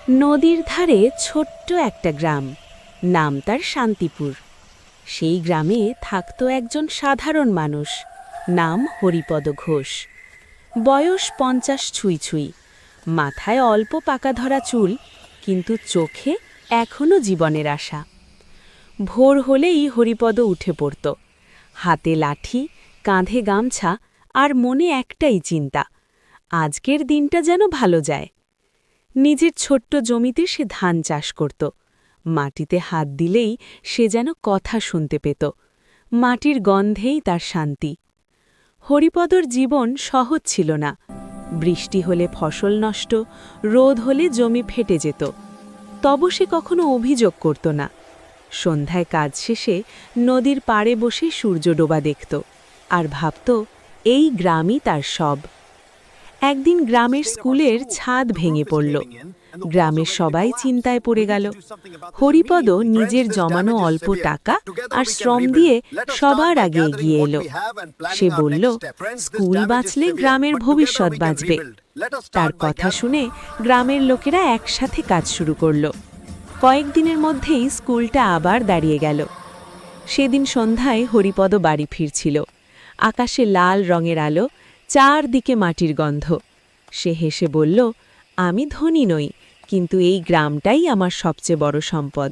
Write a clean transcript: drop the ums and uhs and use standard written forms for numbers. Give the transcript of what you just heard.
নদীর ধারে ছোট্ট একটা গ্রাম, নাম তার শান্তিপুর। সেই গ্রামে থাকত একজন সাধারণ মানুষ, নাম হরিপদ ঘোষ। বয়স 50 ছুঁই ছুঁই, মাথায় অল্প পাকা ধরা চুল, কিন্তু চোখে এখনো জীবনের আশা। ভোর হলেই হরিপদ উঠে পড়ত, হাতে লাঠি, কাঁধে গামছা, আর মনে একটাই চিন্তা, আজকের দিনটা যেন ভালো যায়। নিজের ছোট্ট জমিতে সে ধান চাষ করত। মাটিতে হাত দিলেই সে যেন কথা শুনতে পেত, মাটির গন্ধেই তার শান্তি। হরিপদর জীবন সহজ ছিল না। বৃষ্টি হলে ফসল নষ্ট, রোদ হলে জমি ফেটে যেত। তবু সে কখনো অভিযোগ করত না। সন্ধ্যায় কাজ শেষে নদীর পাড়ে বসে সূর্য ডোবা দেখত, আর ভাবত এই গ্রামই তার সব। একদিন গ্রামের স্কুলের ছাদ ভেঙে পড়ল। গ্রামের সবাই চিন্তায় পড়ে গেল। হরিপদ নিজের জমানো অল্প টাকা আর শ্রম দিয়ে সবার আগে এগিয়ে এলো। সে বলল, স্কুল বাঁচলে গ্রামের ভবিষ্যৎ বাঁচবে। তার কথা শুনে গ্রামের লোকেরা একসাথে কাজ শুরু করল। কয়েকদিনের মধ্যেই স্কুলটা আবার দাঁড়িয়ে গেল। সেদিন সন্ধ্যায় হরিপদ বাড়ি ফিরছিল। আকাশে লাল রঙের আলো, চারদিকে মাটির গন্ধ। সে হেসে বলল, আমি ধনী নই, কিন্তু এই গ্রামটাই আমার সবচেয়ে বড় সম্পদ।